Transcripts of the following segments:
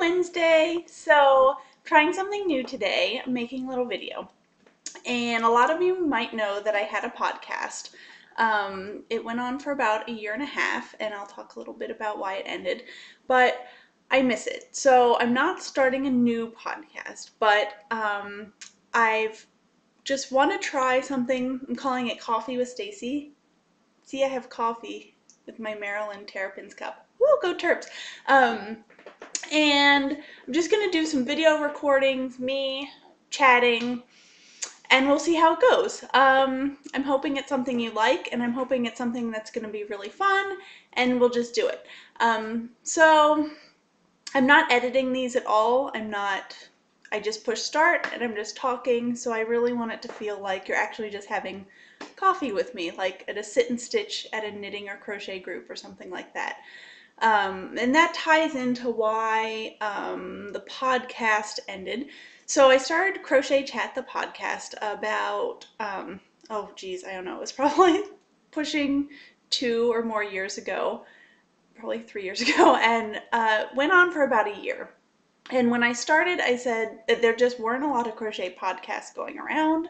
Wednesday. So, trying something new today. I'm making a little video. And a lot of you might know that I had a podcast. It went on for about a year and a half, and I'll talk a little bit about why it ended. But I miss it. So, I'm not starting a new podcast, but I've just want to try something. I'm calling it Coffee with Stacey. See, I have coffee with my Maryland Terrapins cup. Woo, go Terps! And I'm just gonna do some video recordings, me chatting, and we'll see how it goes. I'm hoping it's something you like, and I'm hoping it's something that's gonna be really fun, and we'll just do it. So I'm not editing these at all. I just push start and I'm just talking, so I really want it to feel like you're actually just having coffee with me, like at a sit and stitch at a knitting or crochet group or something like that. And that ties into why the podcast ended. So I started Crochet Chat, the podcast, about, oh geez, I don't know, it was probably pushing 2 or more years ago, probably 3 years ago, and went on for about a year. And when I started, I said that there just weren't a lot of crochet podcasts going around.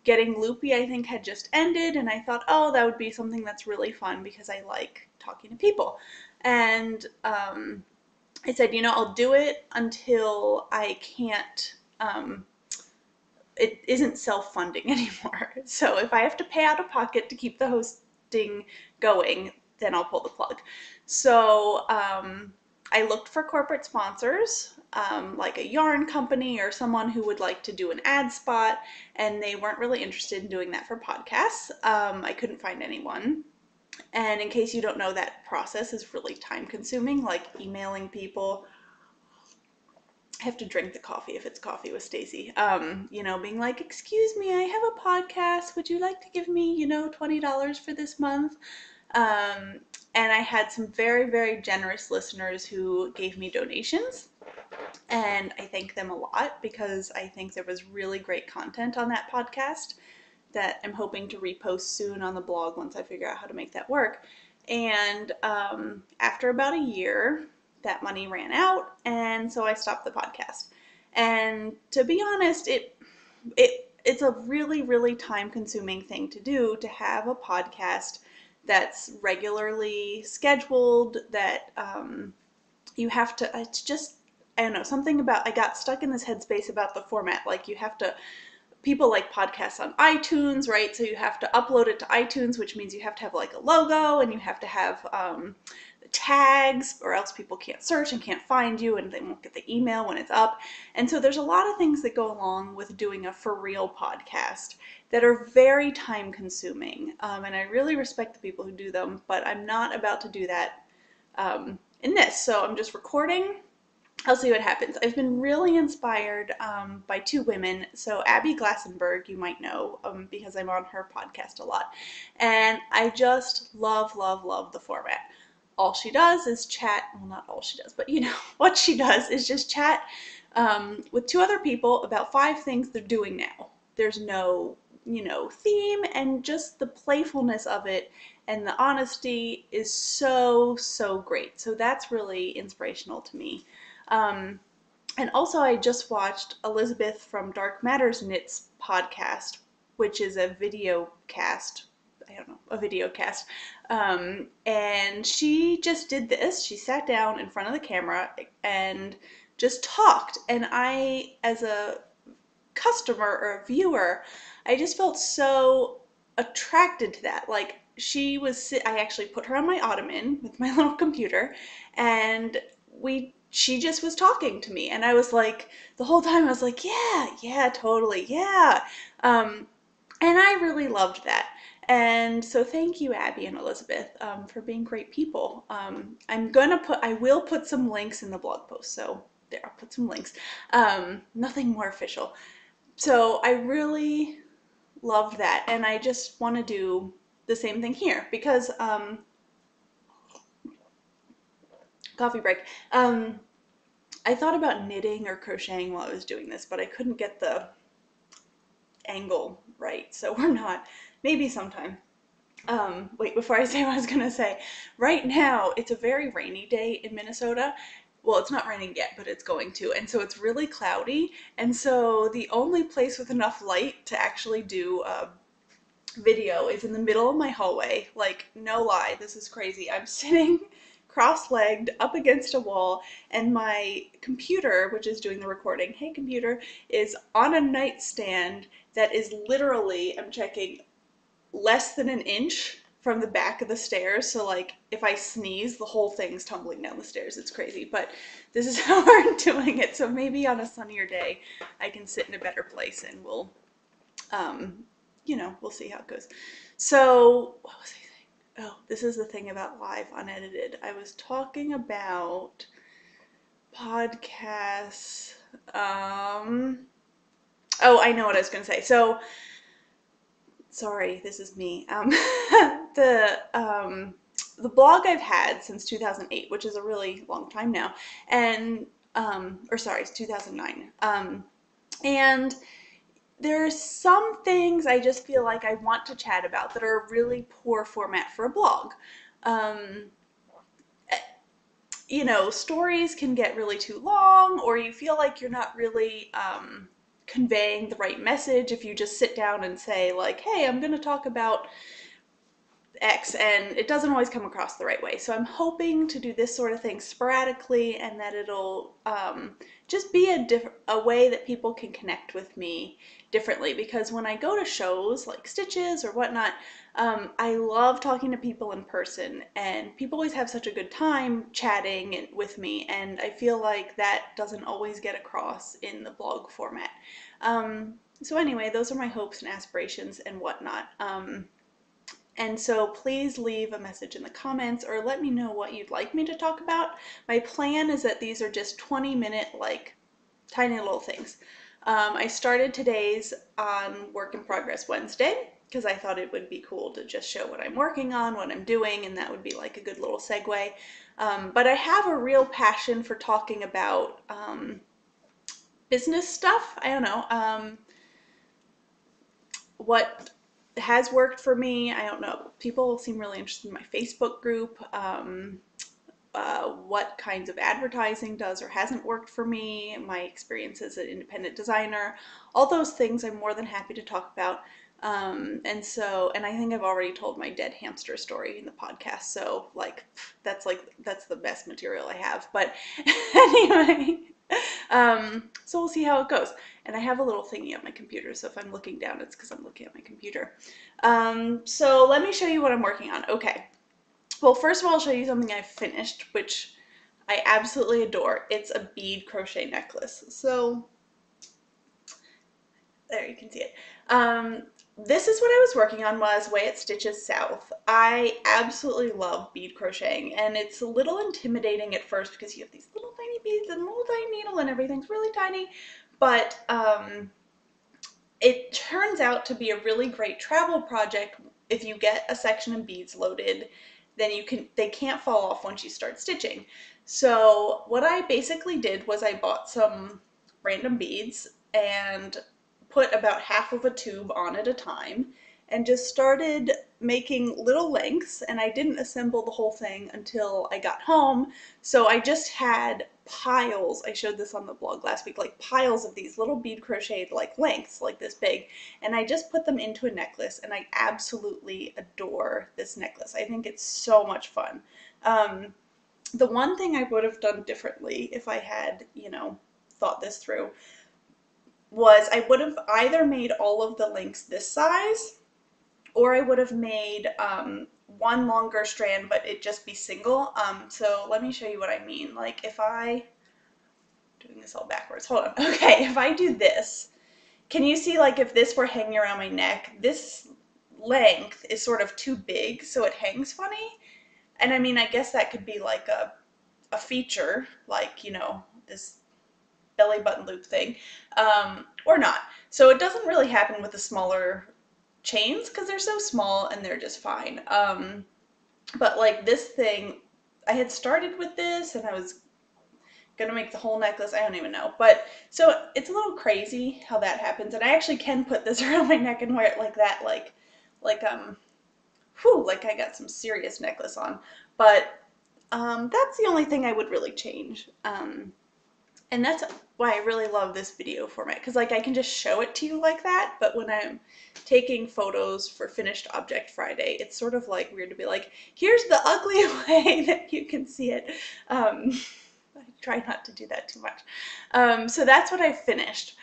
Getting Loopy, I think, had just ended, and I thought, oh, that would be something that's really fun because I like talking to people. And I said, I'll do it until I can't, it isn't self-funding anymore. So if I have to pay out of pocket to keep the hosting going, then I'll pull the plug. So I looked for corporate sponsors, like a yarn company or someone who would like to do an ad spot, and they weren't really interested in doing that for podcasts. I couldn't find anyone. And in case you don't know, that process is really time consuming, like emailing people. I have to drink the coffee if it's Coffee with Stacey. Being like, excuse me, I have a podcast. Would you like to give me, $20 for this month? And I had some very, very generous listeners who gave me donations. And I thank them a lot because I think there was really great content on that podcast that I'm hoping to repost soon on the blog once I figure out how to make that work. And after about a year, that money ran out, and so I stopped the podcast. And to be honest, it's a really, really time-consuming thing to do, to have a podcast that's regularly scheduled, that you have to, it's just, I don't know, something about, I got stuck in this headspace about the format. Like, you have to, people like podcasts on iTunes, right? So you have to upload it to iTunes, which means you have to have like a logo, and you have to have the tags, or else people can't search and can't find you, and they won't get the email when it's up. And so there's a lot of things that go along with doing a for real podcast that are very time consuming. And I really respect the people who do them, but I'm not about to do that in this. So I'm just recording. I'll see what happens. I've been really inspired by two women. So Abby Glassenberg, you might know, because I'm on her podcast a lot. And I just love, love, love the format. All she does is chat, well, not all she does, but what she does is just chat with two other people about 5 things they're doing now. There's no, theme, and just the playfulness of it and the honesty is so, so great. So that's really inspirational to me. And also I just watched Elizabeth from Dark Matters Knits podcast, which is a video cast. I don't know, a video cast. And she just did this. She sat down in front of the camera and just talked. And I, as a customer or a viewer, I just felt so attracted to that. Like, I actually put her on my ottoman with my little computer, and she just was talking to me, and I was like, the whole time I was like, yeah, totally, yeah. And I really loved that. And so thank you, Abby and Elizabeth, for being great people. I will put some links in the blog post, so there, I'll put some links. Nothing more official. So I really loved that, and I just want to do the same thing here, because coffee break. I thought about knitting or crocheting while I was doing this, but I couldn't get the angle right, so we're not. Maybe sometime. Wait, before I say what I was gonna say, right now it's a very rainy day in Minnesota, well, it's not raining yet, but it's going to. And so it's really cloudy. And so the only place with enough light to actually do a video is in the middle of my hallway. Like, no lie, this is crazy. I'm sitting cross-legged up against a wall, and my computer, which is doing the recording, hey computer, is on a nightstand that is literally, I'm checking, less than an inch from the back of the stairs. So like if I sneeze, the whole thing's tumbling down the stairs. It's crazy, but this is how we're doing it. So maybe on a sunnier day, I can sit in a better place and we'll, you know, we'll see how it goes. So what was I saying? Oh, this is the thing about live unedited. I was talking about podcasts. Oh, I know what I was going to say. So sorry, this is me. The blog I've had since 2008, which is a really long time now, and or sorry, it's 2009. And there's some things I just feel like I want to chat about that are a really poor format for a blog. Um, you know, stories can get really too long, or you feel like you're not really conveying the right message if you just sit down and say like, hey, I'm going to talk about X, and it doesn't always come across the right way. So I'm hoping to do this sort of thing sporadically, and that it'll just be a way that people can connect with me differently. Because when I go to shows like Stitches or whatnot, I love talking to people in person, and people always have such a good time chatting with me, and I feel like that doesn't always get across in the blog format. So anyway, those are my hopes and aspirations and whatnot. And so please leave a message in the comments or let me know what you'd like me to talk about. My plan is that these are just 20-minute, like, tiny little things. I started today's on Work in Progress Wednesday because I thought it would be cool to just show what I'm working on, what I'm doing, and that would be like a good little segue. But I have a real passion for talking about business stuff. I don't know. What has worked for me, I don't know. People seem really interested in my Facebook group. What kinds of advertising does or hasn't worked for me, my experience as an independent designer, all those things I'm more than happy to talk about. And I think I've already told my dead hamster story in the podcast, so that's the best material I have. But anyway, so we'll see how it goes. And I have a little thingy on my computer, so if I'm looking down, it's because I'm looking at my computer. So let me show you what I'm working on. Okay. Well, first of all, I'll show you something I've finished, which I absolutely adore. It's a bead crochet necklace. So there, you can see it. This is what I was working on while I was away at Stitches South. I absolutely love bead crocheting, and it's a little intimidating at first because you have these little tiny beads and a little tiny needle and everything's really tiny, but it turns out to be a really great travel project. If you get a section of beads loaded, then they can't fall off once you start stitching. So what I basically did was I bought some random beads and put about half of a tube on at a time and just started making little lengths, and I didn't assemble the whole thing until I got home. So I just had piles, I showed this on the blog last week, like piles of these little bead crocheted like lengths like this big, and I just put them into a necklace, and I absolutely adore this necklace. I think it's so much fun. The one thing I would have done differently if I had, you know, thought this through was I would have either made all of the links this size, or I would have made one longer strand, but it just be single. So let me show you what I mean. Like if doing this all backwards, hold on. Okay, if I do this, can you see like if this were hanging around my neck, this length is sort of too big, so it hangs funny. And I mean, I guess that could be like a feature, like, you know, this belly button loop thing, or not. So it doesn't really happen with the smaller chains because they're so small and they're just fine. But like this thing, I had started with this and I was gonna make the whole necklace. I don't even know, but so it's a little crazy how that happens. And I actually can put this around my neck and wear it like that, like I got some serious necklace on. But That's the only thing I would really change. And that's why I really love this video format, because like I can just show it to you like that, but when I'm taking photos for Finished Object Friday, it's sort of like weird to be like, here's the ugly way that you can see it. I try not to do that too much. So that's what I've finished.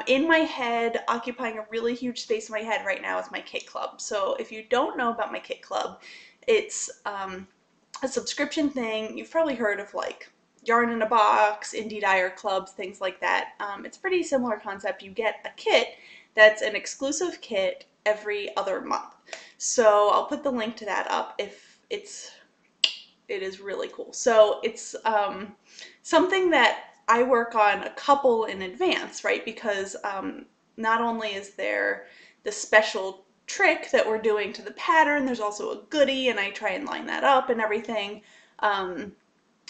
In my head, occupying a really huge space in my head right now is my Kit Club. So if you don't know about my Kit Club, it's a subscription thing. You've probably heard of like Yarn in a Box, Indie Dyer clubs, things like that. It's a pretty similar concept. You get a kit that's an exclusive kit every other month. So I'll put the link to that up if it is really cool. So it's something that I work on a couple in advance, right? Because not only is there the special trick that we're doing to the pattern, there's also a goodie, and I try and line that up and everything.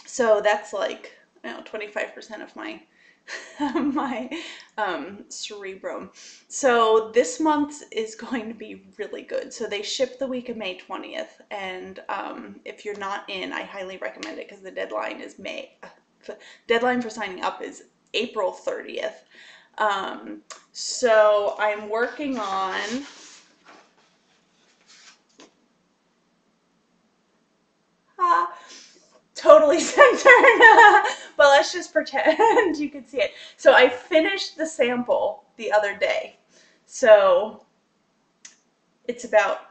So that's like, 25% of my my cerebrum. So this month is going to be really good. So they ship the week of May 20th, and if you're not in, I highly recommend it because the deadline is deadline for signing up is April 30th. So I'm working on totally censored, but let's just pretend you can see it. So I finished the sample the other day. So it's about,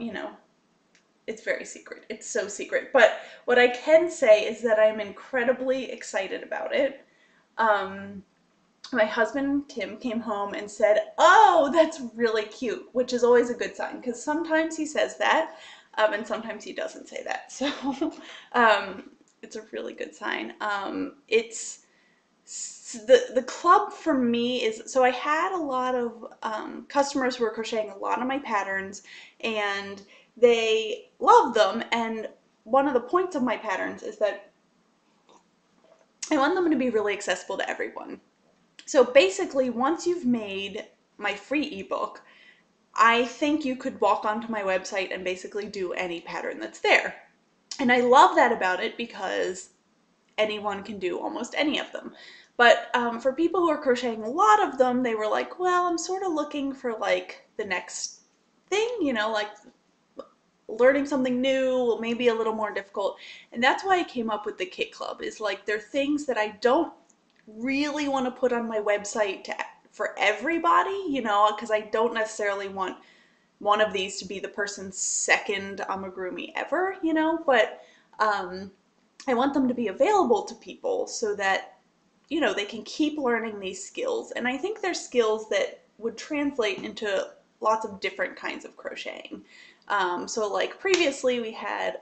it's very secret. It's so secret. But what I can say is that I'm incredibly excited about it. My husband, Tim, came home and said, "Oh, that's really cute," which is always a good sign because sometimes he says that and sometimes he doesn't say that. So it's a really good sign. It's the club for me is, so I had a lot of customers who were crocheting a lot of my patterns and they love them, and one of the points of my patterns is that I want them to be really accessible to everyone. So basically, once you've made my free ebook, I think you could walk onto my website and basically do any pattern that's there. And I love that about it because anyone can do almost any of them. But for people who are crocheting a lot of them, they were like, well, I'm sort of looking for like the next thing, like learning something new, maybe a little more difficult. And that's why I came up with the Kit Club, is like they're things that I don't really want to put on my website for everybody, because I don't necessarily want one of these to be the person's second amigurumi ever, but I want them to be available to people so that, they can keep learning these skills. And I think they're skills that would translate into lots of different kinds of crocheting. So like previously we had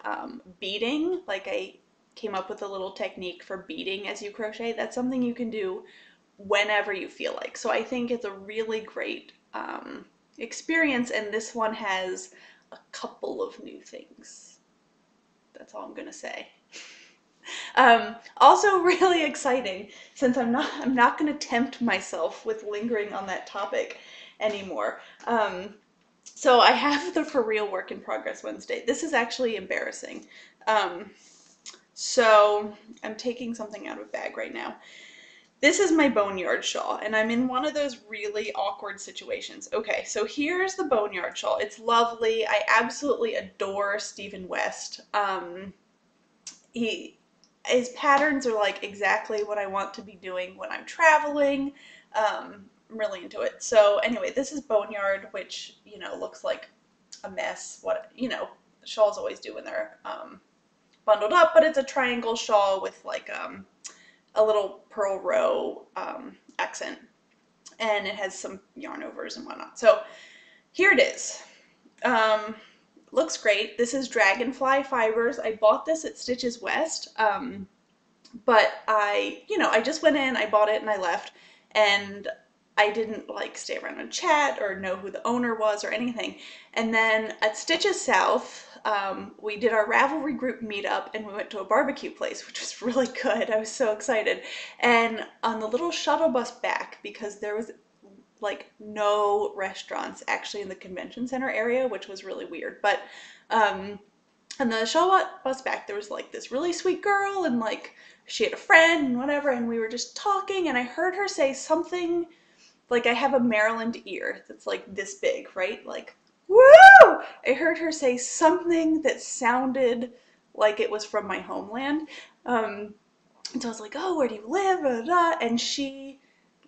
beading, like I came up with a little technique for beading as you crochet. That's something you can do whenever you feel like. So I think it's a really great experience, and this one has a couple of new things. That's all I'm gonna say. Also really exciting, since I'm not gonna tempt myself with lingering on that topic anymore. So I have the For Real Work in Progress Wednesday. This is actually embarrassing. So I'm taking something out of a bag right now. This is my Boneyard shawl, and I'm in one of those really awkward situations. Okay, so here's the Boneyard shawl. It's lovely. I absolutely adore Stephen West. His patterns are like exactly what I want to be doing when I'm traveling. I'm really into it. So anyway, this is Boneyard, which, looks like a mess. What, shawls always do when they're bundled up, but it's a triangle shawl with like a little pearl row accent, and it has some yarn overs and whatnot. So here it is. Looks great. This is Dragonfly Fibers. I bought this at Stitches West, but I just went in, I bought it, and I left, and I didn't like stay around and chat or know who the owner was or anything. And then at Stitches South, we did our Ravelry group meetup, and we went to a barbecue place, which was really good. I was so excited. And on the little shuttle bus back, because there was like no restaurants actually in the convention center area, which was really weird, but And the shuttle bus back, there was like this really sweet girl, and like she had a friend and whatever, and we were just talking, and I heard her say something like, I have a Maryland ear that's like this big, right? Like, woo! I heard her say something that sounded like it was from my homeland. And so I was like, oh, where do you live? Blah, blah, blah. And she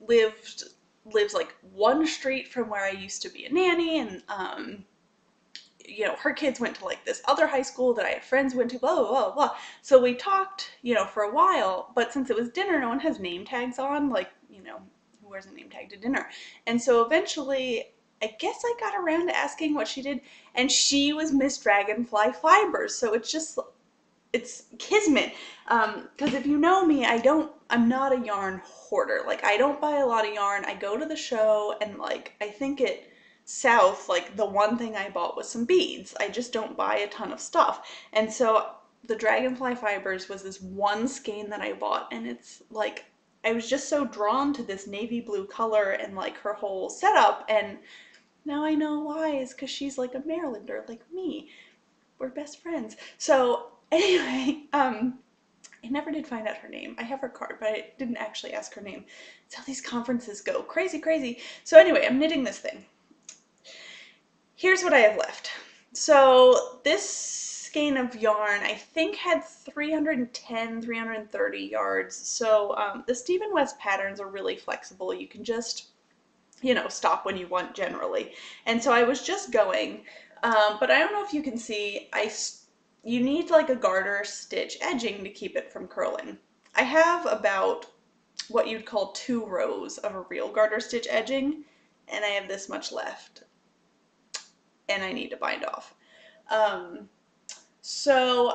lived lives like one street from where I used to be a nanny, and you know, her kids went to like this other high school that I had friends went to, blah, blah, blah, blah. So we talked, you know, for a while, but since it was dinner, no one has name tags on, like, you know, who wears a name tag to dinner? And so eventually, I guess I got around to asking what she did, and she was Miss Dragonfly Fibers. So it's kismet. Because if you know me, I'm not a yarn hoarder. Like, I don't buy a lot of yarn. I go to the show, and like, I think at South, like, the one thing I bought was some beads. I just don't buy a ton of stuff. And so the Dragonfly Fibers was this one skein that I bought, and it's like, I was just so drawn to this navy blue color and like her whole setup, and now I know why. Is because she's like a Marylander like me. We're best friends. So anyway, I never did find out her name. I have her card, but I didn't actually ask her name. It's how these conferences go. Crazy, crazy. So anyway, I'm knitting this thing. Here's what I have left. So this skein of yarn, I think, had 310, 330 yards. So the Stephen West patterns are really flexible. You can just, you know, stop when you want generally. And so I was just going, but I don't know if you can see, you need like a garter stitch edging to keep it from curling. I have about what you'd call 2 rows of a real garter stitch edging, and I have this much left, and I need to bind off. So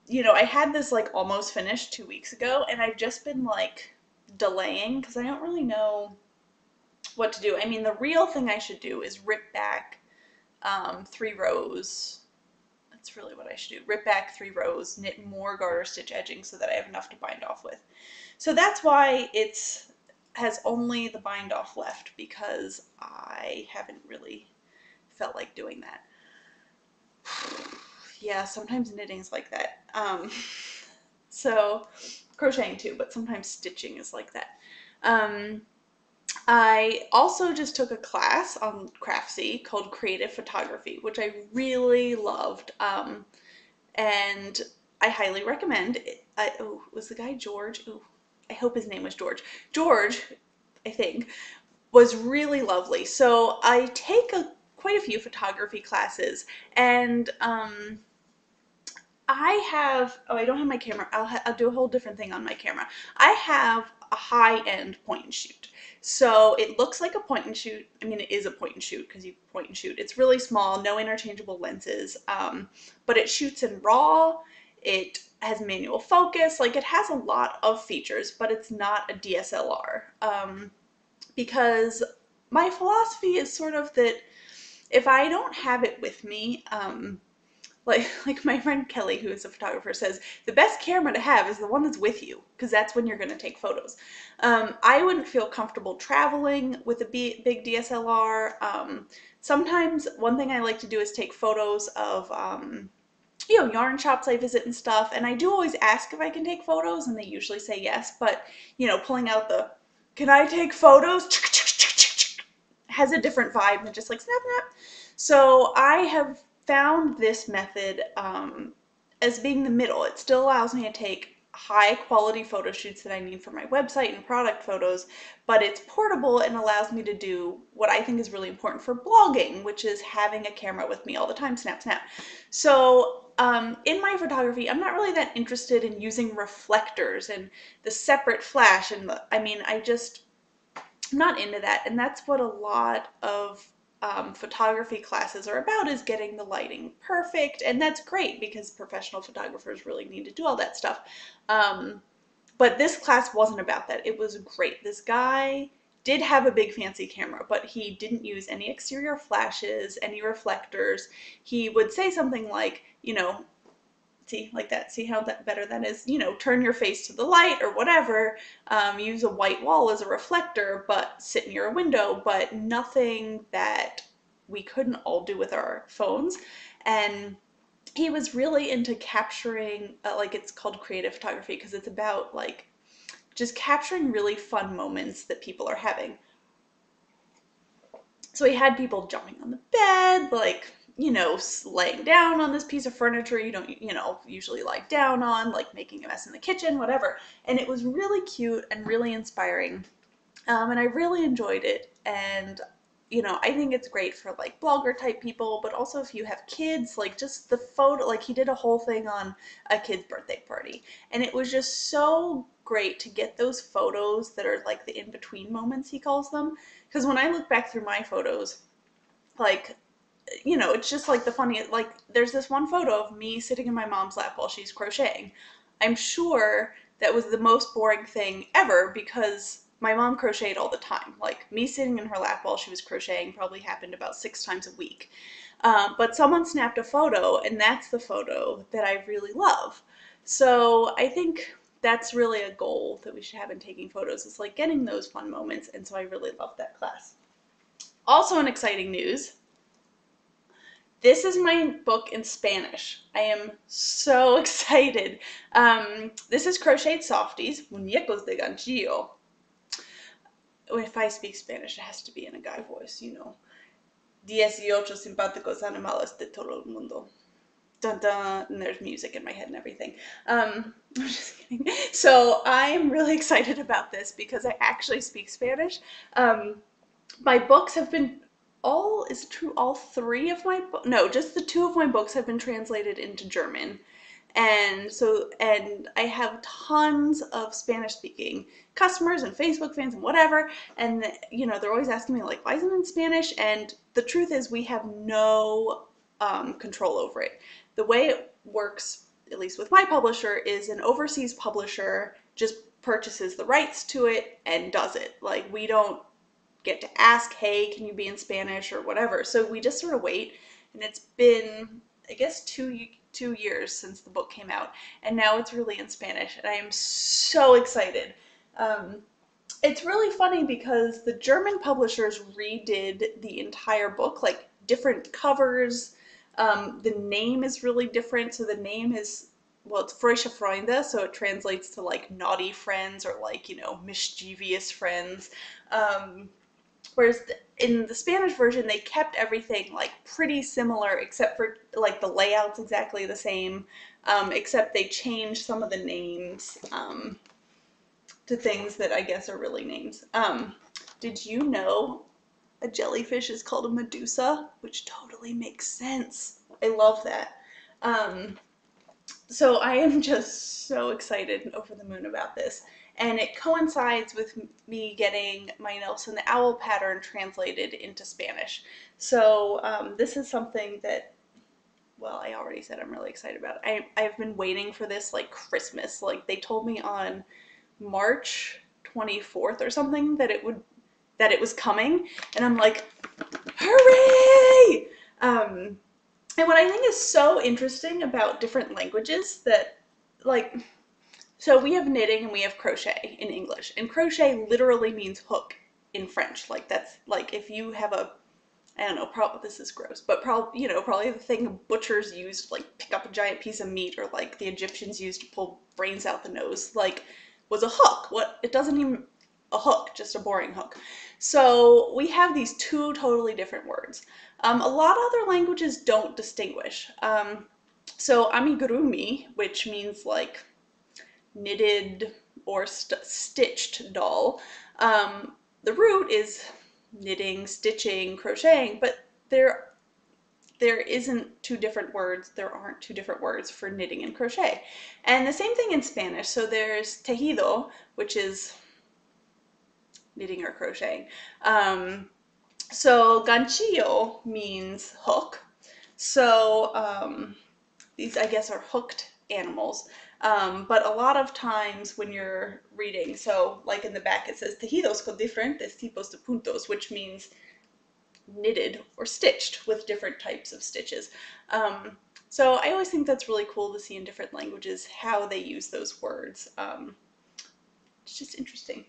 you know, I had this like almost finished 2 weeks ago, and I've just been like delaying because I don't really know what to do. I mean, the real thing I should do is rip back 3 rows. That's really what I should do. Rip back 3 rows, knit more garter stitch edging so that I have enough to bind off with. So that's why has only the bind off left, because I haven't really felt like doing that. Yeah, sometimes knitting's like that. So crocheting too, but sometimes stitching is like that. I also just took a class on Craftsy called Creative Photography, which I really loved, and I highly recommend it. Oh, was the guy George? Oh, I hope his name was George. George, I think, was really lovely. So I take quite a few photography classes, and I don't have my camera. I'll do a whole different thing on my camera. I have a high-end point and shoot. So it looks like a point and shoot. I mean, it is a point and shoot because you point and shoot. It's really small, no interchangeable lenses, but it shoots in RAW. It has manual focus. Like, it has a lot of features, but it's not a DSLR. Because my philosophy is sort of that if I don't have it with me, like my friend Kelly, who is a photographer, says, the best camera to have is the one that's with you, because that's when you're going to take photos. I wouldn't feel comfortable traveling with a big DSLR. Sometimes one thing I like to do is take photos of, you know, yarn shops I visit and stuff, and I do always ask if I can take photos, and they usually say yes, but, you know, pulling out the, can I take photos? Has a different vibe than just like snap, snap. So I have found this method as being the middle. It still allows me to take high quality photo shoots that I need for my website and product photos, but it's portable and allows me to do what I think is really important for blogging, which is having a camera with me all the time, snap, snap. So in my photography, I'm not really that interested in using reflectors and the separate flash, and I'm not into that, and that's what a lot of photography classes are about, is getting the lighting perfect, and that's great because professional photographers really need to do all that stuff. But this class wasn't about that. It was great. This guy did have a big fancy camera, but he didn't use any exterior flashes, any reflectors. He would say something like, you know, see, like that, see how that better that is, you know, turn your face to the light or whatever, use a white wall as a reflector, but sit near a window, but nothing that we couldn't all do with our phones. And he was really into capturing, like it's called creative photography because it's about like just capturing really fun moments that people are having. So he had people jumping on the bed, like, laying down on this piece of furniture you don't, usually lie down on, like making a mess in the kitchen, whatever. And it was really cute and really inspiring. And I really enjoyed it. And, I think it's great for like blogger type people, but also if you have kids, like just the photo, like he did a whole thing on a kid's birthday party. And it was just so great to get those photos that are like the in between moments, he calls them. Because when I look back through my photos, like, it's just like the funny, like there's this one photo of me sitting in my mom's lap while she's crocheting. I'm sure that was the most boring thing ever because my mom crocheted all the time. Like me sitting in her lap while she was crocheting probably happened about 6 times a week. But someone snapped a photo, and that's the photo that I really love. So I think that's really a goal that we should have in taking photos, is like getting those fun moments. And so I really love that class. Also in exciting news, this is my book in Spanish. I am so excited. This is Crocheted Softies, Muñecos de Ganchillo. If I speak Spanish, it has to be in a guy voice, 18 simpáticos animales de todo el mundo. Dun dun, and there's music in my head and everything. I'm just kidding. So I'm really excited about this because I actually speak Spanish. My books have been is it true, all three of my no, just the two of my books have been translated into German. And I have tons of Spanish speaking customers and Facebook fans and whatever. And, they're always asking me, like, why isn't it in Spanish? And the truth is, we have no control over it. The way it works, at least with my publisher, is an overseas publisher just purchases the rights to it and does it. Like, we don't get to ask, hey, can you be in Spanish or whatever. So we just sort of wait. And it's been, I guess, 2 years since the book came out, and now it's really in Spanish, and I am so excited. It's really funny because the German publishers redid the entire book, like different covers. The name is really different. So the name is, well, it's Frische Freunde, so it translates to like naughty friends or like, mischievous friends. Whereas in the Spanish version, they kept everything like pretty similar, except for like the layout's exactly the same, except they changed some of the names to things that I guess are really names. Did you know a jellyfish is called a medusa? Which totally makes sense. I love that. So I am just so excited and over the moon about this. And it coincides with me getting my Nelson the Owl pattern translated into Spanish. So this is something that, well, I already said I'm really excited about. I've been waiting for this like Christmas. Like they told me on March 24th or something that it was coming, and I'm like, hooray! And what I think is so interesting about different languages that, like, so we have knitting and we have crochet in English, and crochet literally means hook in French. Like that's like if you have I don't know, probably this is gross, but probably the thing butchers used to like pick up a giant piece of meat, or like the Egyptians used to pull brains out the nose, like was a hook. What, it doesn't even a hook, just a boring hook. So we have these two totally different words. A lot of other languages don't distinguish. So amigurumi, which means like knitted or stitched doll. The root is knitting, stitching, crocheting, but there isn't two different words. There aren't two different words for knitting and crochet. And the same thing in Spanish. So there's tejido, which is knitting or crocheting. So ganchillo means hook. So these, I guess, are hooked animals. But a lot of times when you're reading, so like in the back it says tejidos con diferentes tipos de puntos, which means knitted or stitched with different types of stitches. So I always think that's really cool to see in different languages how they use those words. It's just interesting.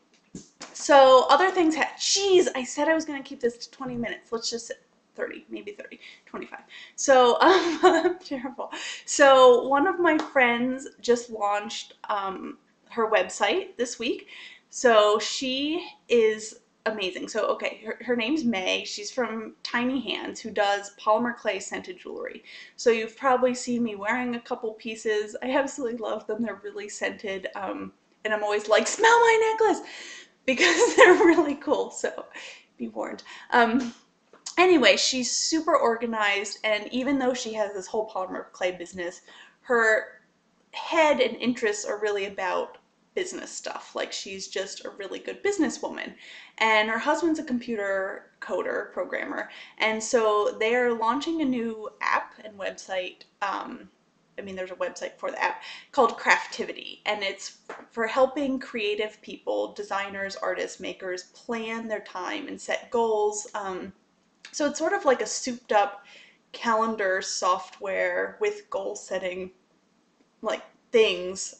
So other things, geez, I said I was going to keep this to 20 minutes. Let's just 30, maybe 30, 25. So I'm terrible. So one of my friends just launched her website this week. So she is amazing. So, okay, her name's May. She's from Tiny Hands, who does polymer clay scented jewelry. So you've probably seen me wearing a couple pieces. I absolutely love them. They're really scented. And I'm always like, smell my necklace, because they're really cool. So be warned. Anyway, she's super organized, and even though she has this whole polymer clay business, her head and interests are really about business stuff. Like, she's just a really good businesswoman. And her husband's a computer coder, programmer, and so they're launching a new app and website. I mean, there's a website for the app called Craftivity, and it's for helping creative people, designers, artists, makers, plan their time and set goals. So it's sort of like a souped up calendar software with goal setting like things,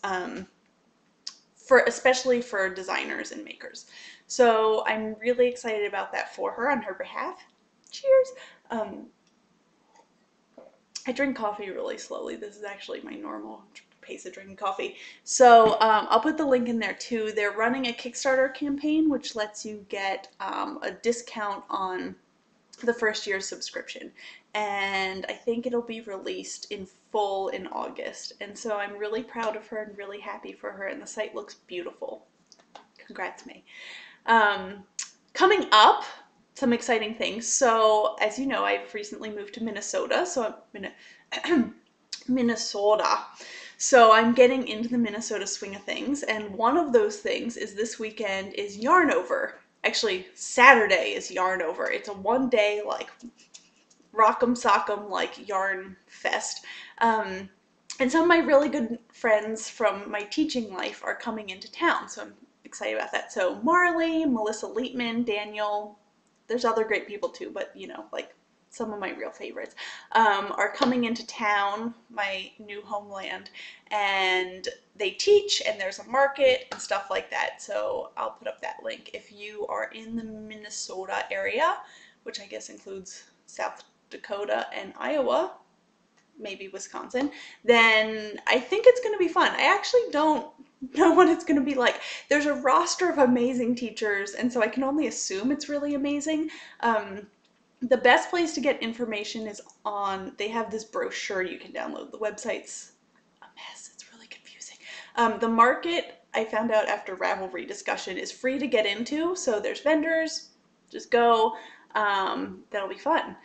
for especially for designers and makers. So I'm really excited about that for her on her behalf. Cheers. Um, I drink coffee really slowly. This is actually my normal pace of drinking coffee. So I'll put the link in there too. They're running a Kickstarter campaign which lets you get a discount on the first year's subscription, and I think it'll be released in full in August, and so I'm really proud of her and really happy for her, and the site looks beautiful. Congrats, me. Coming up, some exciting things. So as you know, I've recently moved to Minnesota, so I'm in Minnesota. So I'm getting into the Minnesota swing of things, and one of those things is this weekend is Yarn Over. Actually, Saturday is Yarn Over. It's a one-day, like, rock'em sock'em, like, yarn fest. And some of my really good friends from my teaching life are coming into town, so I'm excited about that. So Marley, Melissa Leitman, Daniel, there's other great people too, but you know, like, some of my real favorites, are coming into town, my new homeland, and they teach, and there's a market and stuff like that. So I'll put up that link if you are in the Minnesota area, which I guess includes South Dakota and Iowa, maybe Wisconsin, then I think it's going to be fun. I actually don't know what it's going to be like. There's a roster of amazing teachers, and so I can only assume it's really amazing. The best place to get information is they have this brochure you can download. The website's a mess. It's really confusing. The market, I found out after Ravelry discussion, is free to get into, so there's vendors. Just go. That'll be fun.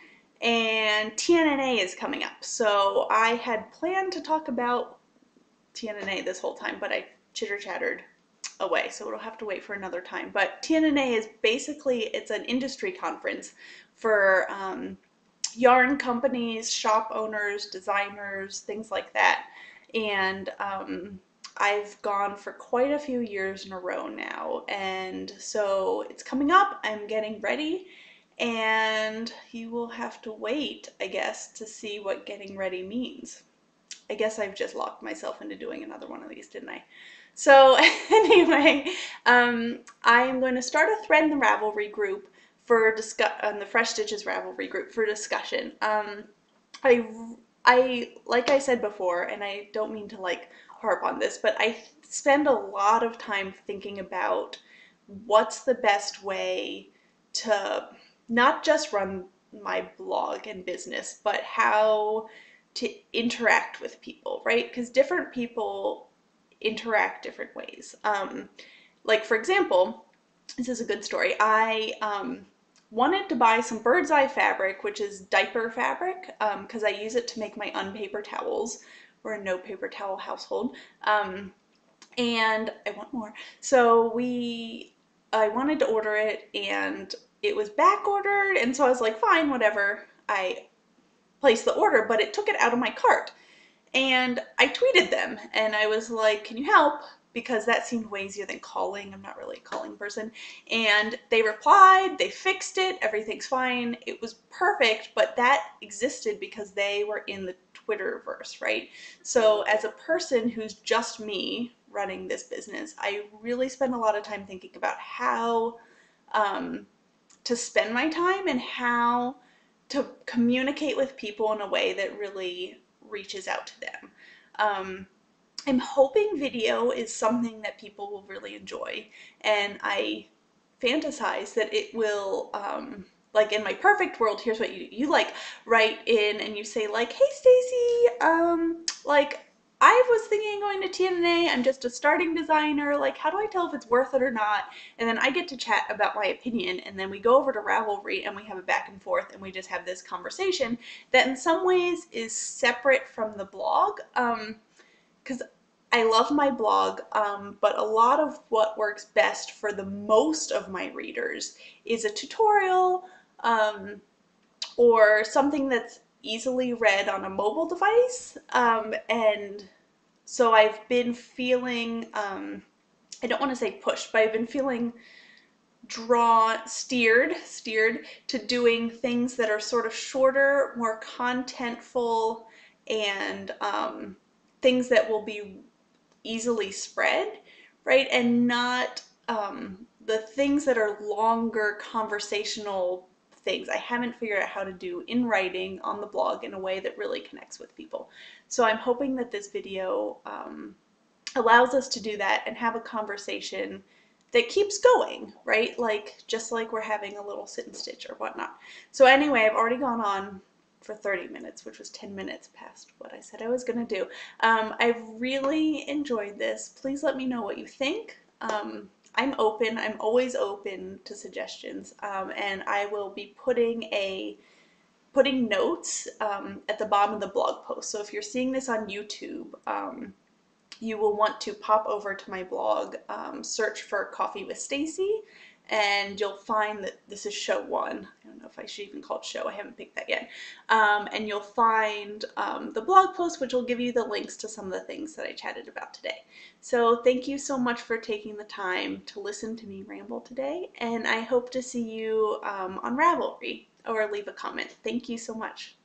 And TNNA is coming up. So I had planned to talk about TNNA this whole time, but I chitter-chattered away, so it'll have to wait for another time. But TNNA is basically, it's an industry conference for yarn companies, shop owners, designers, things like that. And I've gone for quite a few years in a row now, and so it's coming up. I'm getting ready, and you will have to wait, I guess, to see what getting ready means. I guess I've just locked myself into doing another one of these, didn't I? So anyway, I'm going to start a thread in the Ravelry group for the Fresh Stitches Ravelry group for discussion. I like I said before, and I don't mean to like harp on this, but I spend a lot of time thinking about what's the best way to not just run my blog and business, but how to interact with people, right? Because different people interact different ways. Like, for example, this is a good story. I wanted to buy some bird's eye fabric, which is diaper fabric, because I use it to make my unpaper towels. We're a no paper towel household. And I want more. So I wanted to order it, and it was back ordered, and so I was like, fine, whatever. I placed the order, but it took it out of my cart. And I tweeted them, and I was like, can you help? Because that seemed way easier than calling. I'm not really a calling person. And they replied, they fixed it, everything's fine. It was perfect, but that existed because they were in the Twitterverse, right? So as a person who's just me running this business, I really spend a lot of time thinking about how to spend my time and how to communicate with people in a way that really reaches out to them. I'm hoping video is something that people will really enjoy, and I fantasize that it will, like in my perfect world, here's what you like write in and you say like, hey Stacey, like I was thinking of going to TNA, I'm just a starting designer, like how do I tell if it's worth it or not? And then I get to chat about my opinion, and then we go over to Ravelry and we have a back and forth and we just have this conversation that in some ways is separate from the blog. Because I love my blog, but a lot of what works best for the most of my readers is a tutorial, um, or something that's easily read on a mobile device. And so I've been feeling, I don't want to say pushed, but I've been feeling steered to doing things that are sort of shorter, more contentful, and things that will be easily spread, right? And not the things that are longer conversational things. I haven't figured out how to do in writing on the blog in a way that really connects with people. So I'm hoping that this video allows us to do that and have a conversation that keeps going, right? Like, just like we're having a little sit and stitch or whatnot. So anyway, I've already gone on for 30 minutes, which was 10 minutes past what I said I was going to do. I've really enjoyed this. Please let me know what you think. I'm open. I'm always open to suggestions, and I will be putting notes at the bottom of the blog post. So if you're seeing this on YouTube, you will want to pop over to my blog, search for Coffee with Stacey, and you'll find that this is show 1. I don't know if I should even call it show, I haven't picked that yet. And you'll find the blog post, which will give you the links to some of the things that I chatted about today. So thank you so much for taking the time to listen to me ramble today, and I hope to see you on Ravelry, or leave a comment. Thank you so much.